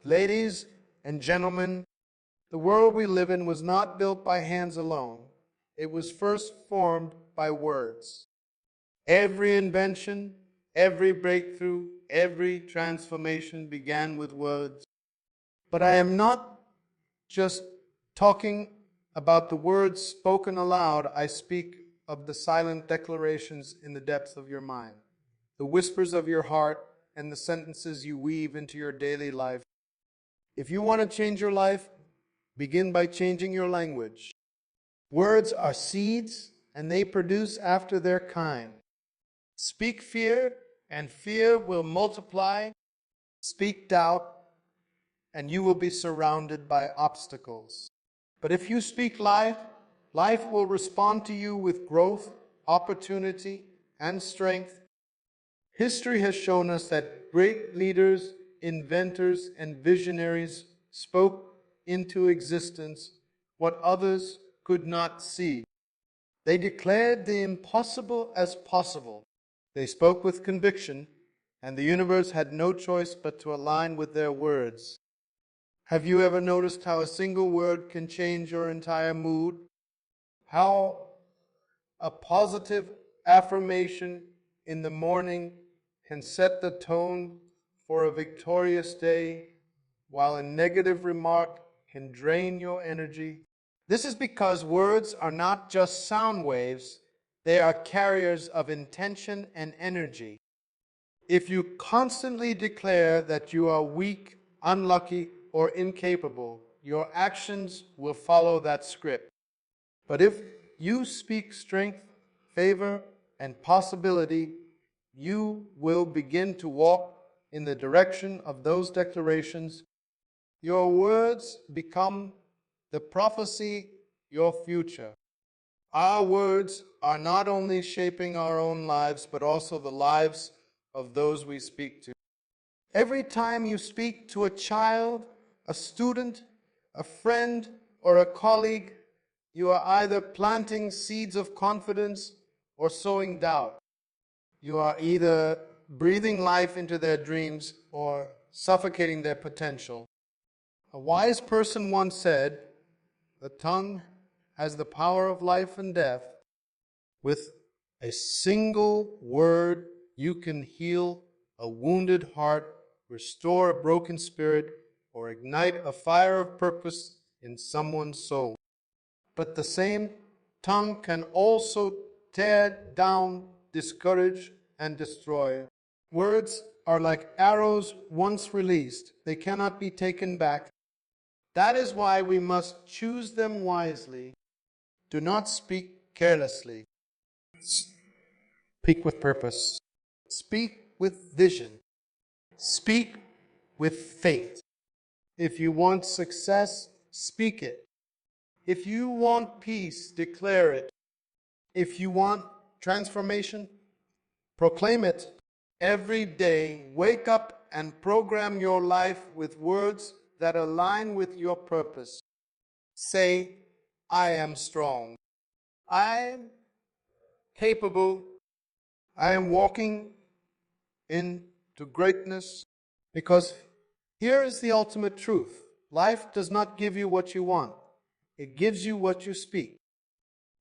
Ladies and gentlemen, the world we live in was not built by hands alone. It was first formed by words. Every invention, every breakthrough, every transformation began with words. But I am not just talking about the words spoken aloud. I speak of the silent declarations in the depths of your mind, the whispers of your heart, and the sentences you weave into your daily life. If you want to change your life, begin by changing your language. Words are seeds, and they produce after their kind. Speak fear, and fear will multiply. Speak doubt, and you will be surrounded by obstacles. But if you speak life, life will respond to you with growth, opportunity, and strength. History has shown us that great leaders, inventors, and visionaries spoke into existence what others could not see. They declared the impossible as possible. They spoke with conviction, and the universe had no choice but to align with their words. Have you ever noticed how a single word can change your entire mood? How a positive affirmation in the morning can set the tone for a victorious day, while a negative remark can drain your energy? This is because words are not just sound waves, they are carriers of intention and energy. If you constantly declare that you are weak, unlucky, or incapable, your actions will follow that script. But if you speak strength, favor, and possibility, you will begin to walk in the direction of those declarations. Your words become the prophecy, your future. Our words are not only shaping our own lives, but also the lives of those we speak to. Every time you speak to a child, a student, a friend, or a colleague, you are either planting seeds of confidence or sowing doubt. You are either breathing life into their dreams or suffocating their potential. A wise person once said, "The tongue has the power of life and death. With a single word, you can heal a wounded heart, restore a broken spirit, or ignite a fire of purpose in someone's soul. But the same tongue can also tear down, discourage, and destroy." Words are like arrows once released. They cannot be taken back. That is why we must choose them wisely. Do not speak carelessly. Speak with purpose. Speak with vision. Speak with faith. If you want success, speak it. If you want peace, declare it. If you want transformation, proclaim it. Every day, wake up and program your life with words that align with your purpose. Say, "I am strong. I am capable. I am walking into greatness." Because here is the ultimate truth. Life does not give you what you want. It gives you what you speak.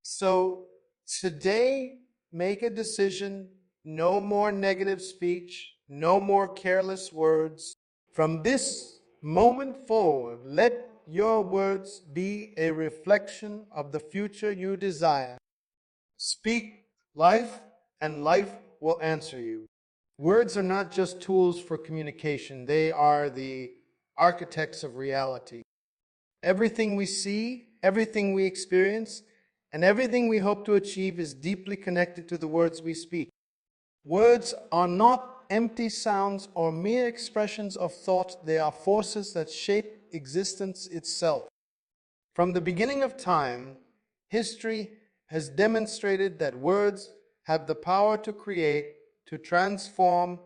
So today, make a decision. No more negative speech. No more careless words. From this moment forward, let your words be a reflection of the future you desire. Speak life, and life will answer you. Words are not just tools for communication. They are the architects of reality. Everything we see, everything we experience, and everything we hope to achieve is deeply connected to the words we speak. Words are not empty sounds or mere expressions of thought. They are forces that shape existence itself. From the beginning of time, history has demonstrated that words have the power to create, to transform,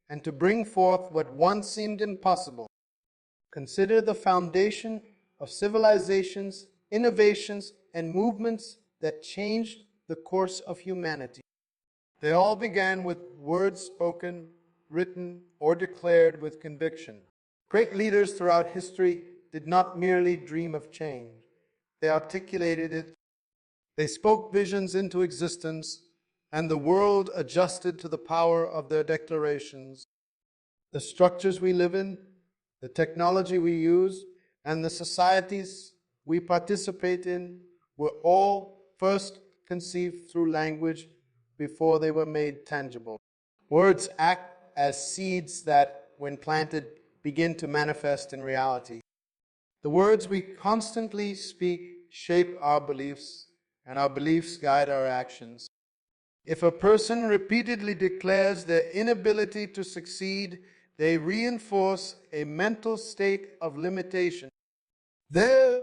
and to bring forth what once seemed impossible. Consider the foundation of civilizations, innovations, and movements that changed the course of humanity. They all began with words spoken, written, or declared with conviction. Great leaders throughout history did not merely dream of change. They articulated it. They spoke visions into existence, and the world adjusted to the power of their declarations. The structures we live in, the technology we use, and the societies we participate in were all first conceived through language before they were made tangible. Words act as seeds that, when planted, begin to manifest in reality. The words we constantly speak shape our beliefs, and our beliefs guide our actions. If a person repeatedly declares their inability to succeed, they reinforce a mental state of limitation. Their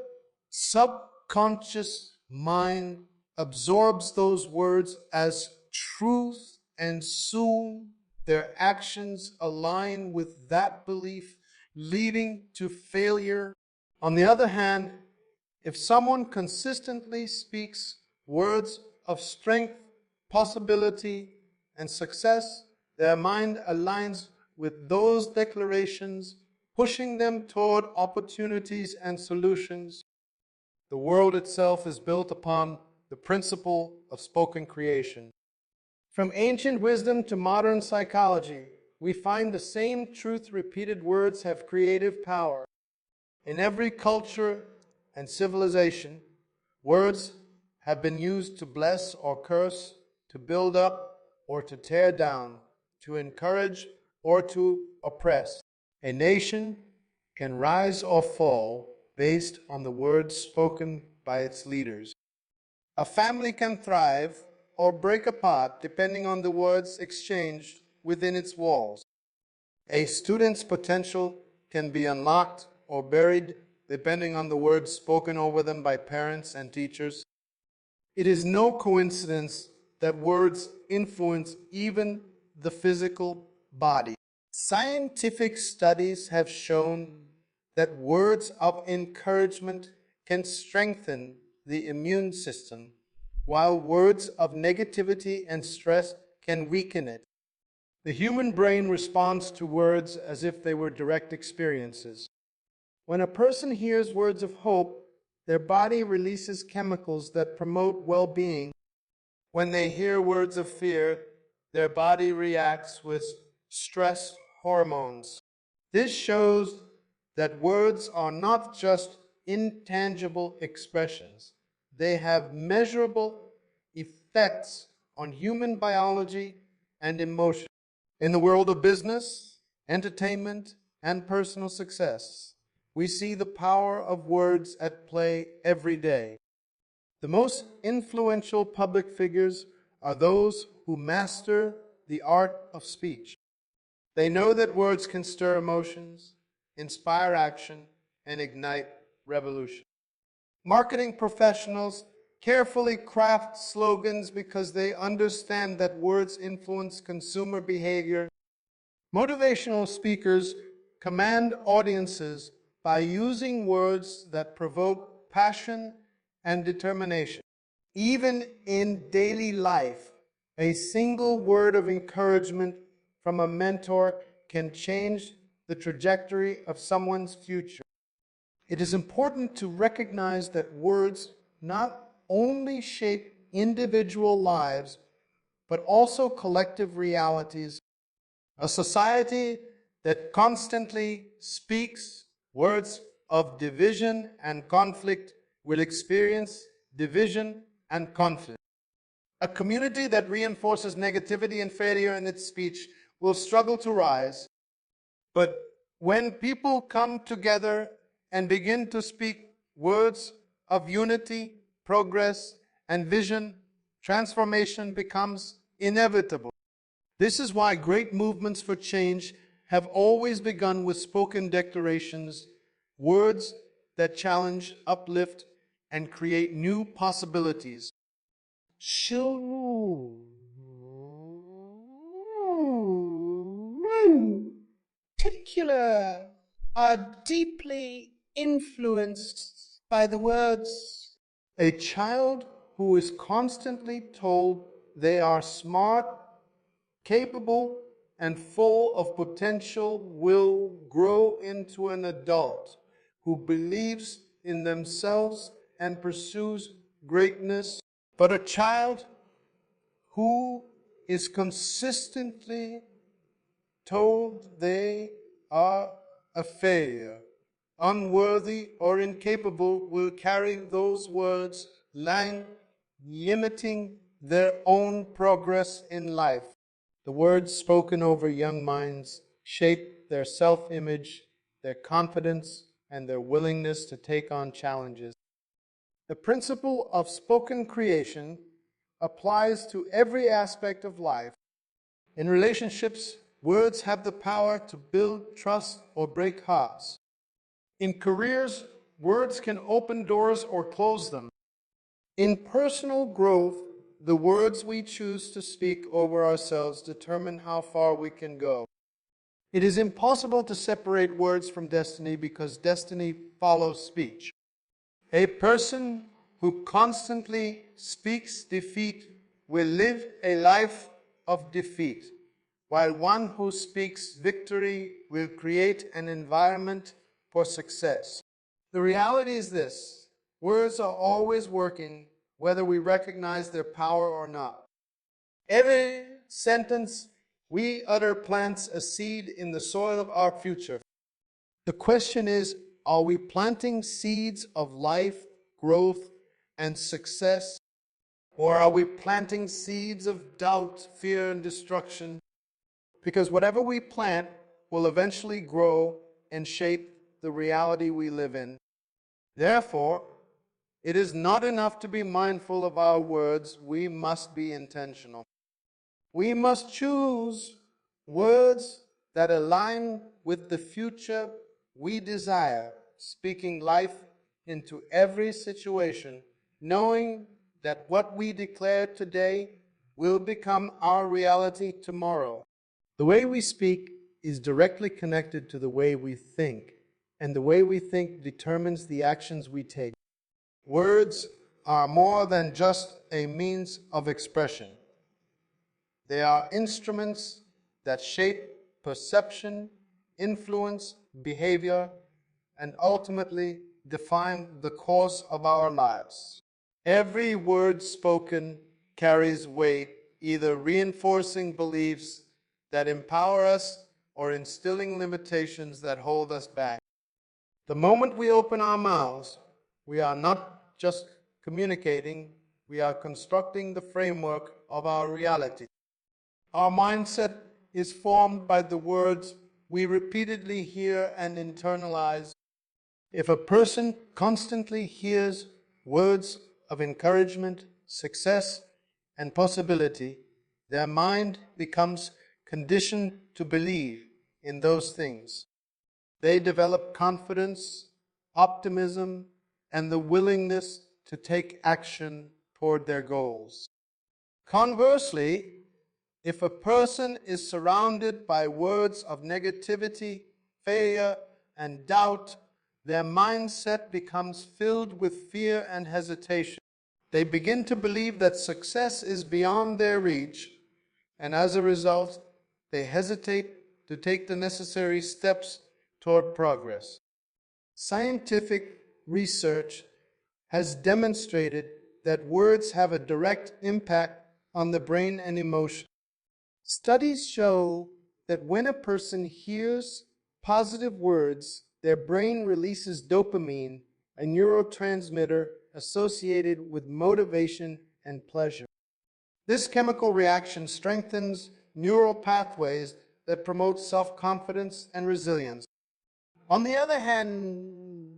subconscious mind absorbs those words as truth, and soon their actions align with that belief, leading to failure. On the other hand, if someone consistently speaks words of strength, possibility, and success, their mind aligns with those declarations, pushing them toward opportunities and solutions. The world itself is built upon the principle of spoken creation. From ancient wisdom to modern psychology, we find the same truth: repeated words have creative power. In every culture and civilization, words have been used to bless or curse, to build up or to tear down, to encourage or to oppress. A nation can rise or fall based on the words spoken by its leaders. A family can thrive or break apart depending on the words exchanged within its walls. A student's potential can be unlocked or buried depending on the words spoken over them by parents and teachers. It is no coincidence that words influence even the physical body. Scientific studies have shown that words of encouragement can strengthen the immune system, while words of negativity and stress can weaken it. The human brain responds to words as if they were direct experiences. When a person hears words of hope, their body releases chemicals that promote well-being. When they hear words of fear, their body reacts with stress hormones. This shows that words are not just intangible expressions. They have measurable effects on human biology and emotion. In the world of business, entertainment, and personal success, we see the power of words at play every day. The most influential public figures are those who master the art of speech. They know that words can stir emotions, inspire action, and ignite revolution. Marketing professionals carefully craft slogans because they understand that words influence consumer behavior. Motivational speakers command audiences by using words that provoke passion and determination. Even in daily life, a single word of encouragement from a mentor can change the trajectory of someone's future. It is important to recognize that words not only shape individual lives, but also collective realities. A society that constantly speaks words of division and conflict will experience division and conflict. A community that reinforces negativity and failure in its speech will struggle to rise. But when people come together and begin to speak words of unity, progress, and vision, transformation becomes inevitable. This is why great movements for change have always begun with spoken declarations, words that challenge, uplift, and create new possibilities. Children in particular are deeply influenced by the words. A child who is constantly told they are smart, capable, and full of potential will grow into an adult who believes in themselves and pursues greatness. But a child who is consistently told they are a failure, unworthy, or incapable will carry those words, limiting their own progress in life. The words spoken over young minds shape their self-image, their confidence, and their willingness to take on challenges. The principle of spoken creation applies to every aspect of life. In relationships, words have the power to build trust or break hearts. In careers, words can open doors or close them. In personal growth, the words we choose to speak over ourselves determine how far we can go. It is impossible to separate words from destiny because destiny follows speech. A person who constantly speaks defeat will live a life of defeat, while one who speaks victory will create an environment for success. The reality is this: words are always working, whether we recognize their power or not. Every sentence we utter plants a seed in the soil of our future. The question is, are we planting seeds of life, growth, and success? Or are we planting seeds of doubt, fear, and destruction? Because whatever we plant will eventually grow and shape the reality we live in. Therefore, it is not enough to be mindful of our words. We must be intentional. We must choose words that align with the future we desire, speaking life into every situation, knowing that what we declare today will become our reality tomorrow. The way we speak is directly connected to the way we think, and the way we think determines the actions we take. Words are more than just a means of expression. They are instruments that shape perception, influence behavior, and ultimately define the course of our lives. Every word spoken carries weight, either reinforcing beliefs that empower us or instilling limitations that hold us back. The moment we open our mouths, we are not just communicating, we are constructing the framework of our reality. Our mindset is formed by the words we repeatedly hear and internalize. If a person constantly hears words of encouragement, success, and possibility, their mind becomes conditioned to believe in those things. They develop confidence, optimism, and the willingness to take action toward their goals. Conversely, if a person is surrounded by words of negativity, failure, and doubt, their mindset becomes filled with fear and hesitation. They begin to believe that success is beyond their reach, and as a result, they hesitate to take the necessary steps toward progress. Scientific research has demonstrated that words have a direct impact on the brain and emotion. Studies show that when a person hears positive words, their brain releases dopamine, a neurotransmitter associated with motivation and pleasure. This chemical reaction strengthens neural pathways that promote self-confidence and resilience. On the other hand,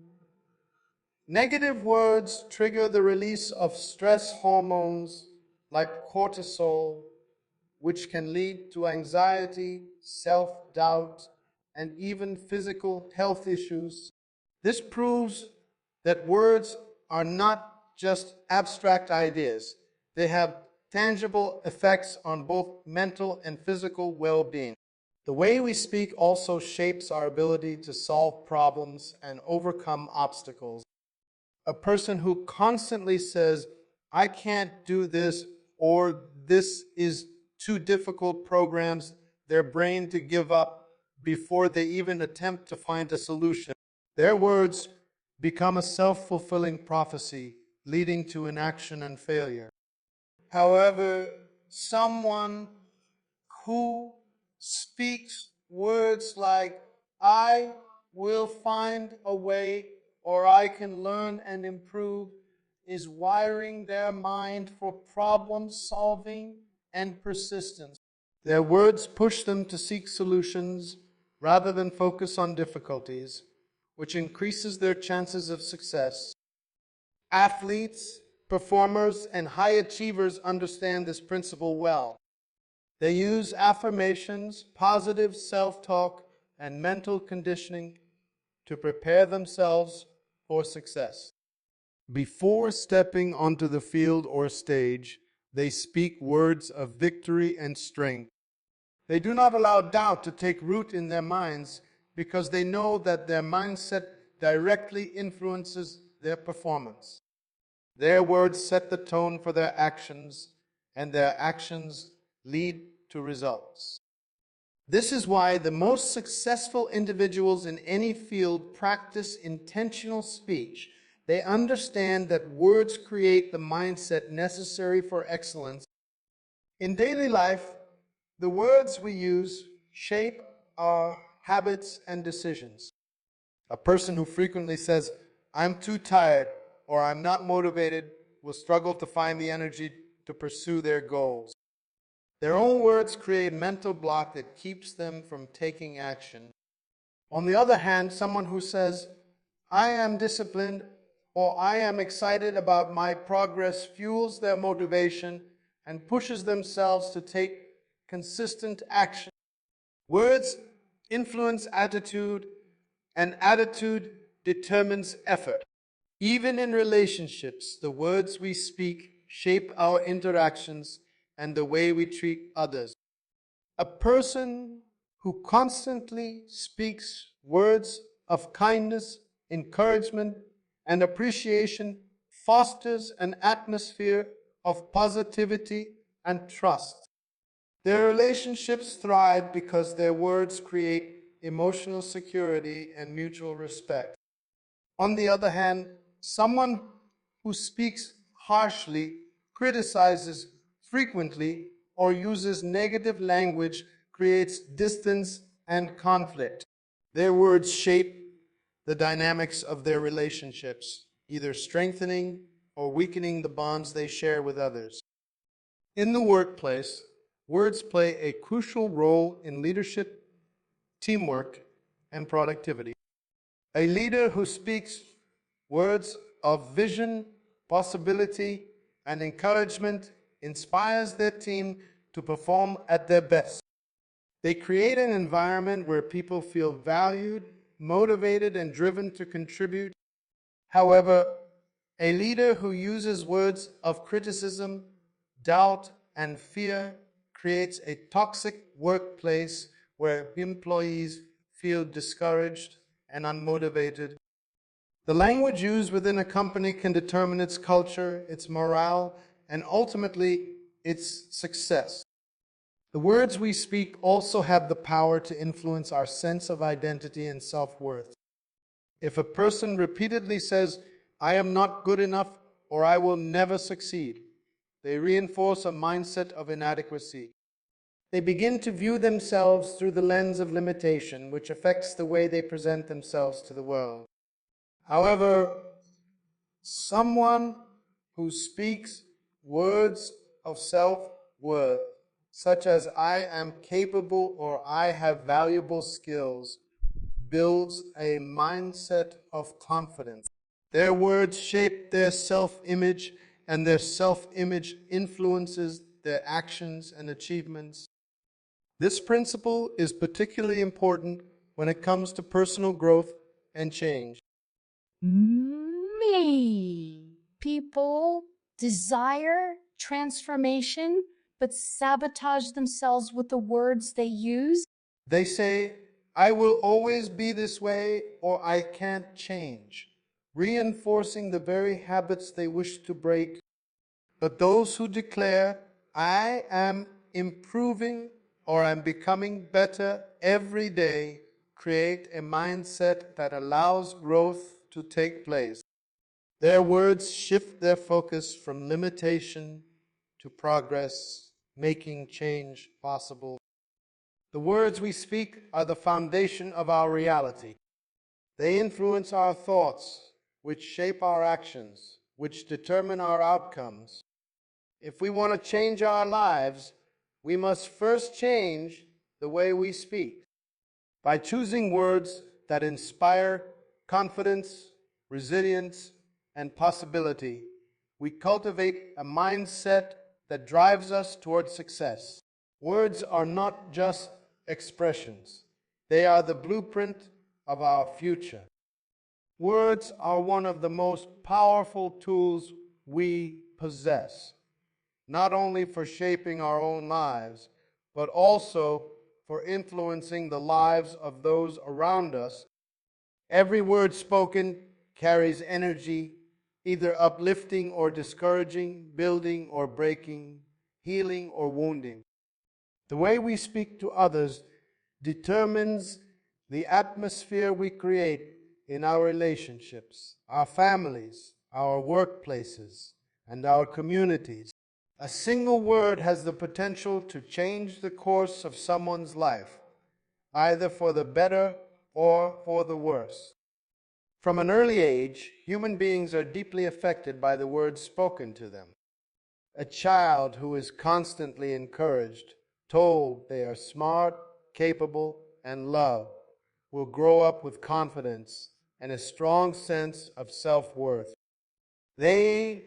negative words trigger the release of stress hormones like cortisol, which can lead to anxiety, self-doubt, and even physical health issues. This proves that words are not just abstract ideas. They have tangible effects on both mental and physical well-being. The way we speak also shapes our ability to solve problems and overcome obstacles. A person who constantly says, "I can't do this," or "this is too difficult," programs their brain to give up before they even attempt to find a solution. Their words become a self-fulfilling prophecy, leading to inaction and failure. However, someone who speaks words like, I will find a way, or I can learn and improve, is wiring their mind for problem solving and persistence. Their words push them to seek solutions rather than focus on difficulties, which increases their chances of success. Athletes, performers, and high achievers understand this principle well. They use affirmations, positive self-talk, and mental conditioning to prepare themselves for success. Before stepping onto the field or stage, they speak words of victory and strength. They do not allow doubt to take root in their minds because they know that their mindset directly influences their performance. Their words set the tone for their actions, and their actions lead to results. This is why the most successful individuals in any field practice intentional speech. They understand that words create the mindset necessary for excellence. In daily life, the words we use shape our habits and decisions. A person who frequently says, I'm too tired or I'm not motivated will struggle to find the energy to pursue their goals. Their own words create a mental block that keeps them from taking action. On the other hand, someone who says, I am disciplined or I am excited about my progress fuels their motivation and pushes themselves to take consistent action. Words influence attitude, and attitude determines effort. Even in relationships, the words we speak shape our interactions and the way we treat others. A person who constantly speaks words of kindness, encouragement, and appreciation fosters an atmosphere of positivity and trust. Their relationships thrive because their words create emotional security and mutual respect. On the other hand, someone who speaks harshly, criticizes frequently, or uses negative language creates distance and conflict. Their words shape the dynamics of their relationships, either strengthening or weakening the bonds they share with others. In the workplace, words play a crucial role in leadership, teamwork, and productivity. A leader who speaks words of vision, possibility, and encouragement inspires their team to perform at their best. They create an environment where people feel valued, motivated, and driven to contribute. However, a leader who uses words of criticism, doubt, and fear creates a toxic workplace where employees feel discouraged and unmotivated. The language used within a company can determine its culture, its morale, and ultimately its success. The words we speak also have the power to influence our sense of identity and self-worth. If a person repeatedly says, I am not good enough or I will never succeed, they reinforce a mindset of inadequacy. They begin to view themselves through the lens of limitation, which affects the way they present themselves to the world. However, someone who speaks words of self-worth, such as I am capable or I have valuable skills, builds a mindset of confidence. Their words shape their self-image, and their self-image influences their actions and achievements. This principle is particularly important when it comes to personal growth and change. Many people desire transformation but sabotage themselves with the words they use. They say, I will always be this way or I can't change, reinforcing the very habits they wish to break. But those who declare, I am improving or I'm becoming better every day create a mindset that allows growth to take place. Their words shift their focus from limitation to progress, making change possible. The words we speak are the foundation of our reality. They influence our thoughts, which shape our actions, which determine our outcomes. If we want to change our lives, we must first change the way we speak. By choosing words that inspire confidence, resilience, and possibility, we cultivate a mindset that drives us toward success. Words are not just expressions. They are the blueprint of our future. Words are one of the most powerful tools we possess, not only for shaping our own lives, but also for influencing the lives of those around us. Every word spoken carries energy, either uplifting or discouraging, building or breaking, healing or wounding. The way we speak to others determines the atmosphere we create in our relationships, our families, our workplaces, and our communities. A single word has the potential to change the course of someone's life, either for the better or for the worse. From an early age, human beings are deeply affected by the words spoken to them. A child who is constantly encouraged, told they are smart, capable, and loved, will grow up with confidence and a strong sense of self-worth. They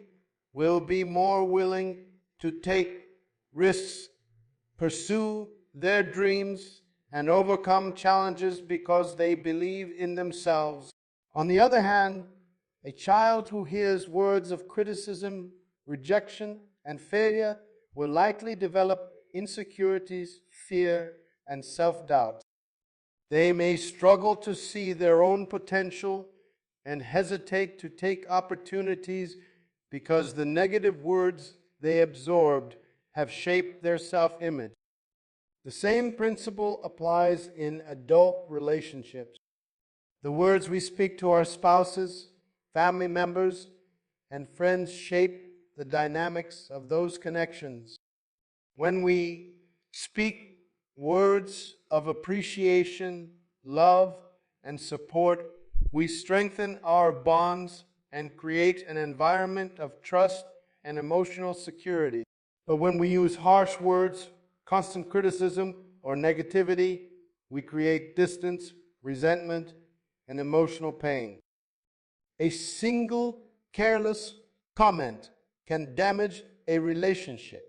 will be more willing to take risks, pursue their dreams, and overcome challenges because they believe in themselves. On the other hand, a child who hears words of criticism, rejection, and failure will likely develop insecurities, fear, and self-doubt. They may struggle to see their own potential and hesitate to take opportunities because the negative words they absorbed have shaped their self-image. The same principle applies in adult relationships. The words we speak to our spouses, family members, and friends shape the dynamics of those connections. When we speak words of appreciation, love, and support, we strengthen our bonds and create an environment of trust and emotional security. But when we use harsh words, constant criticism, or negativity, we create distance, resentment, and emotional pain. A single careless comment can damage a relationship,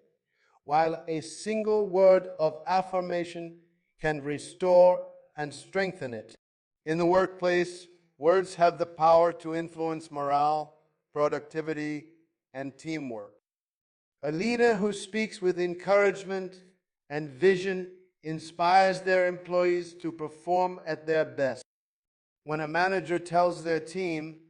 while a single word of affirmation can restore and strengthen it. In the workplace, words have the power to influence morale, productivity, and teamwork. A leader who speaks with encouragement and vision inspires their employees to perform at their best. When a manager tells their team,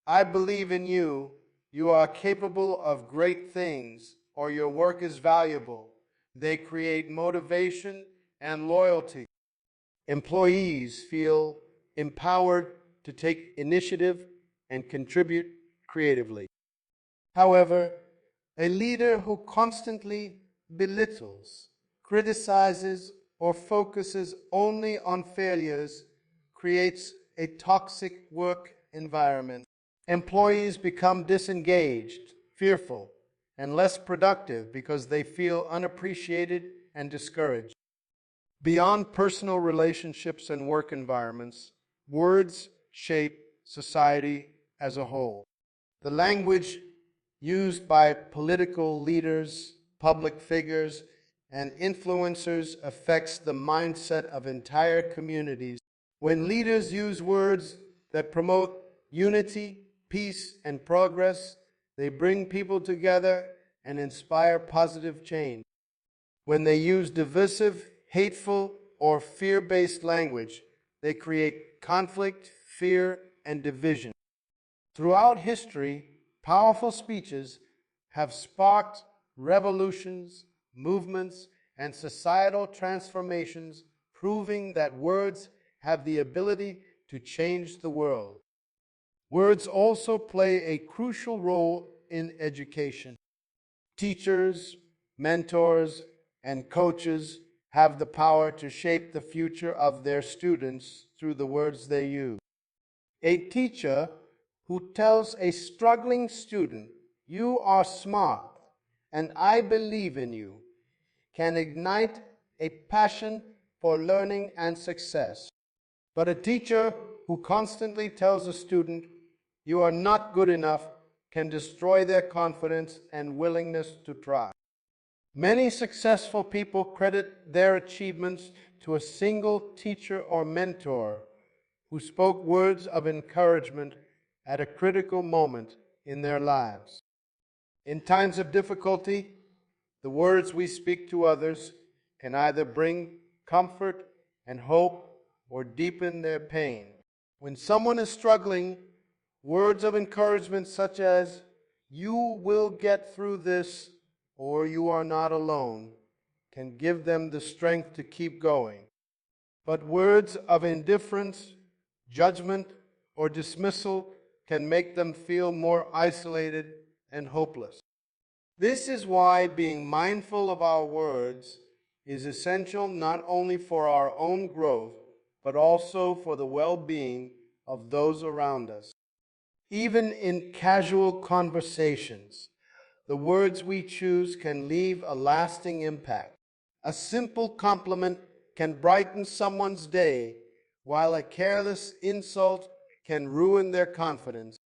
"I believe in you, you are capable of great things, or your work is valuable," they create motivation and loyalty. Employees feel empowered to take initiative and contribute creatively. However, a leader who constantly belittles, criticizes, or focuses only on failures creates a toxic work environment. Employees become disengaged, fearful, and less productive because they feel unappreciated and discouraged. Beyond personal relationships and work environments, words shape society as a whole. The language used by political leaders, public figures, and influencers affects the mindset of entire communities. When leaders use words that promote unity, peace, and progress, they bring people together and inspire positive change. When they use divisive, hateful, or fear-based language, they create conflict, fear, and division. Throughout history, powerful speeches have sparked revolutions, movements, and societal transformations, proving that words have the ability to change the world. Words also play a crucial role in education. Teachers, mentors, and coaches have the power to shape the future of their students through the words they use. A teacher who tells a struggling student, "You are smart and I believe in you," can ignite a passion for learning and success. But a teacher who constantly tells a student, "You are not good enough," can destroy their confidence and willingness to try. Many successful people credit their achievements to a single teacher or mentor who spoke words of encouragement at a critical moment in their lives. In times of difficulty, the words we speak to others can either bring comfort and hope or deepen their pain. When someone is struggling, words of encouragement such as, "You will get through this," or "You are not alone," can give them the strength to keep going. But words of indifference, judgment, or dismissal can make them feel more isolated and hopeless. This is why being mindful of our words is essential not only for our own growth, but also for the well-being of those around us. Even in casual conversations, the words we choose can leave a lasting impact. A simple compliment can brighten someone's day, while a careless insult can ruin their confidence.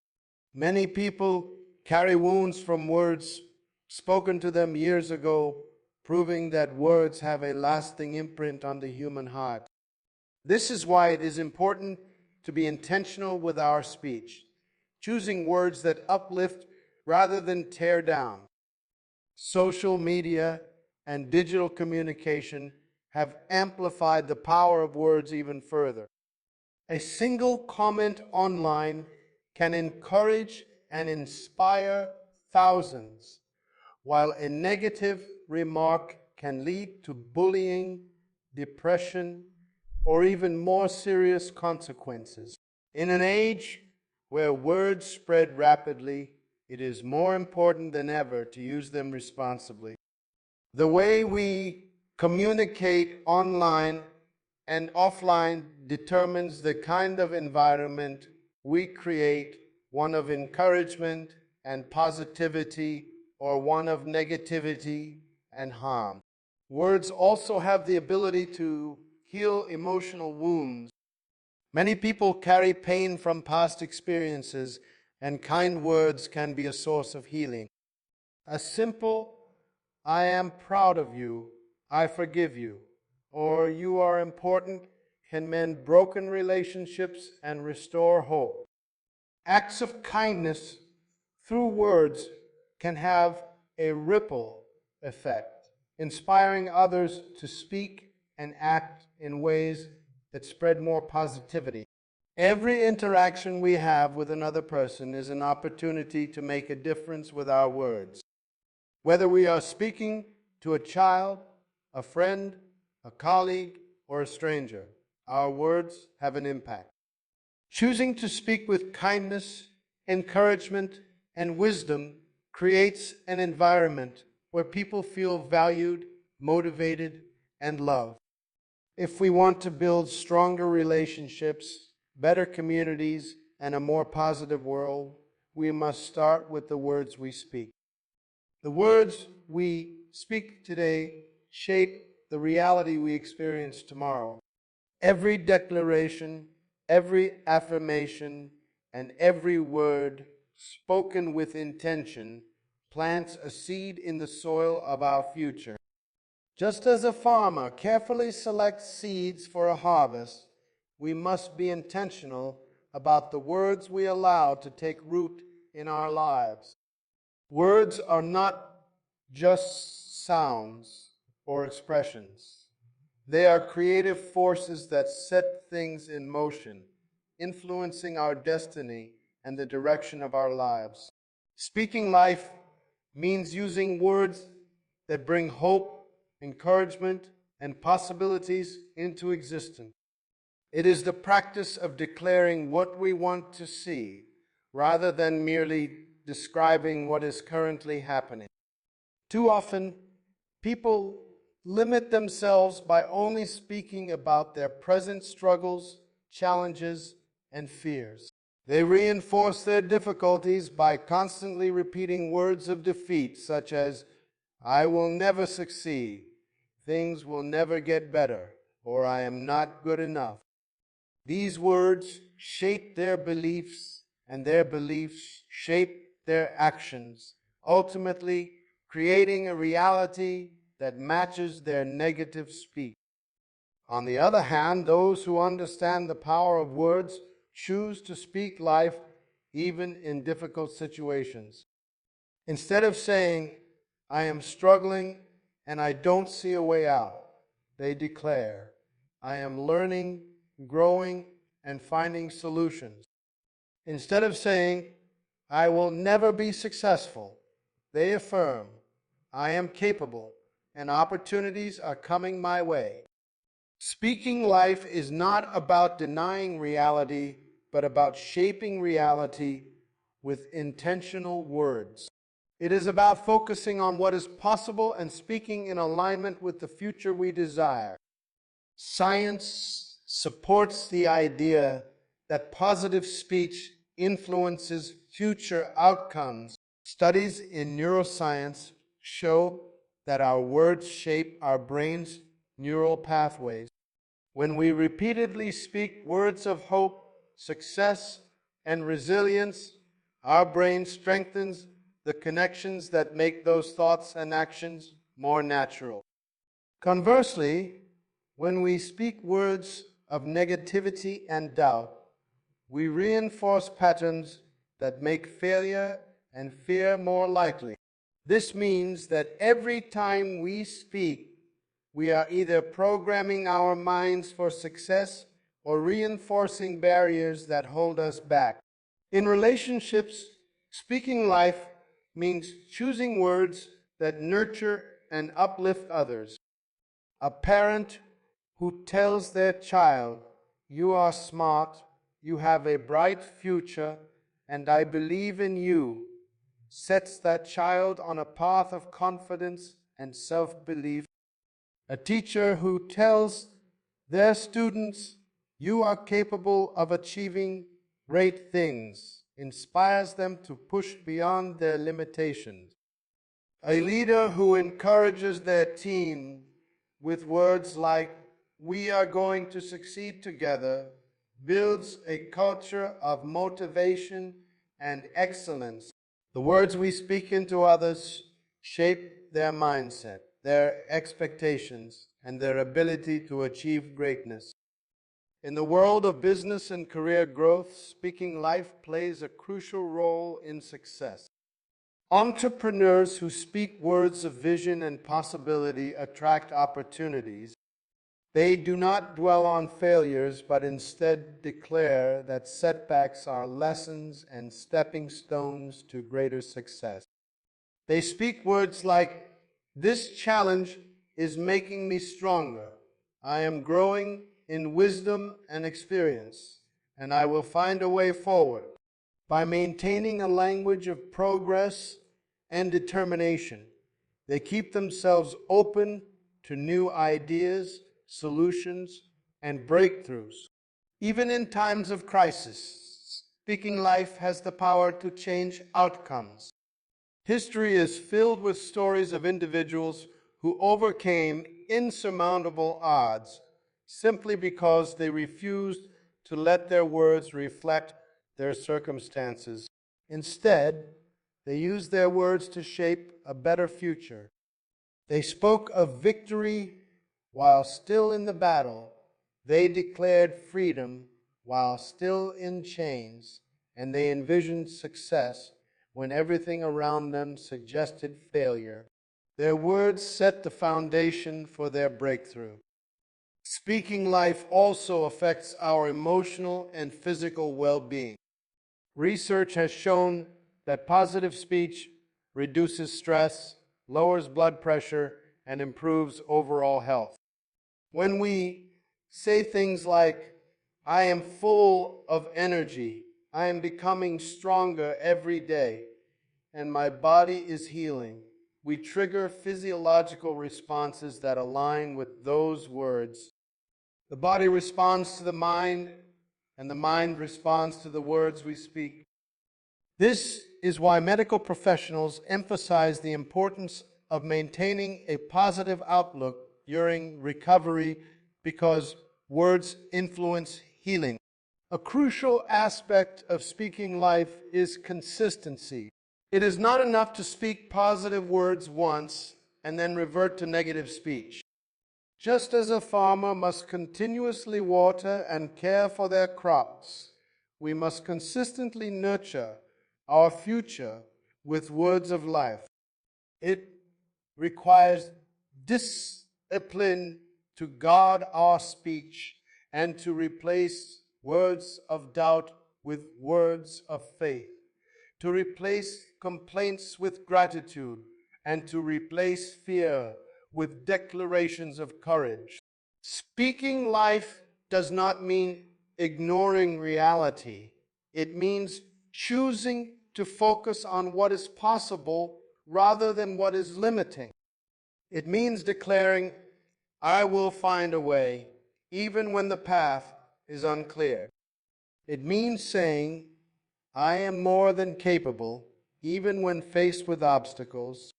Many people carry wounds from words spoken to them years ago, proving that words have a lasting imprint on the human heart. This is why it is important to be intentional with our speech, choosing words that uplift rather than tear down. Social media and digital communication have amplified the power of words even further. A single comment online can encourage and inspire thousands, while a negative remark can lead to bullying, depression, or even more serious consequences. In an age where words spread rapidly, it is more important than ever to use them responsibly. The way we communicate online and offline determines the kind of environment we create, one of encouragement and positivity or one of negativity and harm. Words also have the ability to heal emotional wounds. Many people carry pain from past experiences, and kind words can be a source of healing. A simple, "I am proud of you," "I forgive you," or "You are important," can mend broken relationships and restore hope. Acts of kindness through words can have a ripple effect, inspiring others to speak and act in ways that spread more positivity. Every interaction we have with another person is an opportunity to make a difference with our words. Whether we are speaking to a child, a friend, a colleague, or a stranger, our words have an impact. Choosing to speak with kindness, encouragement, and wisdom creates an environment where people feel valued, motivated, and loved. If we want to build stronger relationships, better communities, and a more positive world, we must start with the words we speak. The words we speak today shape the reality we experience tomorrow. Every declaration, every affirmation, and every word spoken with intention plants a seed in the soil of our future. Just as a farmer carefully selects seeds for a harvest, we must be intentional about the words we allow to take root in our lives. Words are not just sounds or expressions. They are creative forces that set things in motion, influencing our destiny and the direction of our lives. Speaking life means using words that bring hope, encouragement, and possibilities into existence. It is the practice of declaring what we want to see rather than merely describing what is currently happening. Too often, people limit themselves by only speaking about their present struggles, challenges, and fears. They reinforce their difficulties by constantly repeating words of defeat, such as, "I will never succeed," "things will never get better," or "I am not good enough." These words shape their beliefs, and their beliefs shape their actions, ultimately creating a reality that matches their negative speech. On the other hand, those who understand the power of words choose to speak life even in difficult situations. Instead of saying, "I am struggling and I don't see a way out," they declare, "I am learning, growing, and finding solutions." Instead of saying, "I will never be successful," they affirm, "I am capable and opportunities are coming my way." Speaking life is not about denying reality, but about shaping reality with intentional words. It is about focusing on what is possible and speaking in alignment with the future we desire. Science supports the idea that positive speech influences future outcomes. Studies in neuroscience show that our words shape our brain's neural pathways. When we repeatedly speak words of hope, success, and resilience, our brain strengthens the connections that make those thoughts and actions more natural. Conversely, when we speak words of negativity and doubt, we reinforce patterns that make failure and fear more likely. This means that every time we speak, we are either programming our minds for success or reinforcing barriers that hold us back. In relationships, speaking life means choosing words that nurture and uplift others. A parent who tells their child, "You are smart, you have a bright future, and I believe in you," sets that child on a path of confidence and self-belief. A teacher who tells their students, "You are capable of achieving great things," inspires them to push beyond their limitations. A leader who encourages their team with words like, "We are going to succeed together," builds a culture of motivation and excellence. The words we speak into others shape their mindset, their expectations, and their ability to achieve greatness. In the world of business and career growth, speaking life plays a crucial role in success. Entrepreneurs who speak words of vision and possibility attract opportunities. They do not dwell on failures, but instead declare that setbacks are lessons and stepping stones to greater success. They speak words like, "This challenge is making me stronger. I am growing in wisdom and experience, and I will find a way forward." By maintaining a language of progress and determination, they keep themselves open to new ideas, solutions, and breakthroughs. Even in times of crisis, speaking life has the power to change outcomes. History is filled with stories of individuals who overcame insurmountable odds simply because they refused to let their words reflect their circumstances. Instead, they used their words to shape a better future. They spoke of victory while still in the battle. They declared freedom while still in chains, and they envisioned success when everything around them suggested failure. Their words set the foundation for their breakthrough. Speaking life also affects our emotional and physical well-being. Research has shown that positive speech reduces stress, lowers blood pressure, and improves overall health. When we say things like, I am full of energy, I am becoming stronger every day, and my body is healing, we trigger physiological responses that align with those words. The body responds to the mind, and the mind responds to the words we speak. This is why medical professionals emphasize the importance of maintaining a positive outlook during recovery, because words influence healing. A crucial aspect of speaking life is consistency. It is not enough to speak positive words once and then revert to negative speech. Just as a farmer must continuously water and care for their crops, we must consistently nurture our future with words of life. It requires discipline to guard our speech and to replace words of doubt with words of faith, to replace complaints with gratitude, and to replace fear with declarations of courage. Speaking life does not mean ignoring reality. It means choosing to focus on what is possible rather than what is limiting. It means declaring, I will find a way, even when the path is unclear. It means saying, I am more than capable, even when faced with obstacles.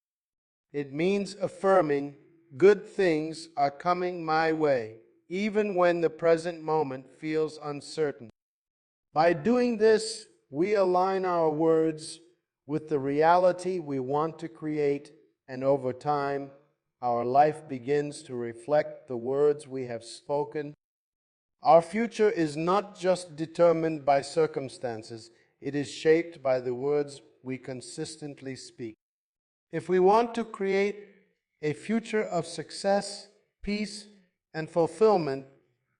It means affirming, good things are coming my way, even when the present moment feels uncertain. By doing this, we align our words with the reality we want to create, and over time, our life begins to reflect the words we have spoken. Our future is not just determined by circumstances, it is shaped by the words we consistently speak. If we want to create a future of success, peace, and fulfillment,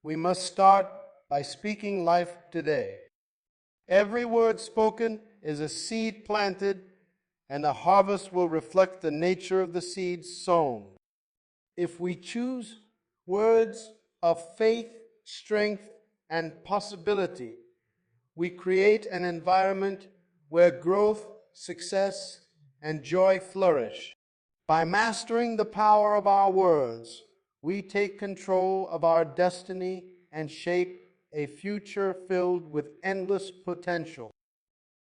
we must start by speaking life today. Every word spoken is a seed planted, and the harvest will reflect the nature of the seed sown. If we choose words of faith, strength, and possibility, we create an environment where growth, success, and joy flourish. By mastering the power of our words, we take control of our destiny and shape a future filled with endless potential.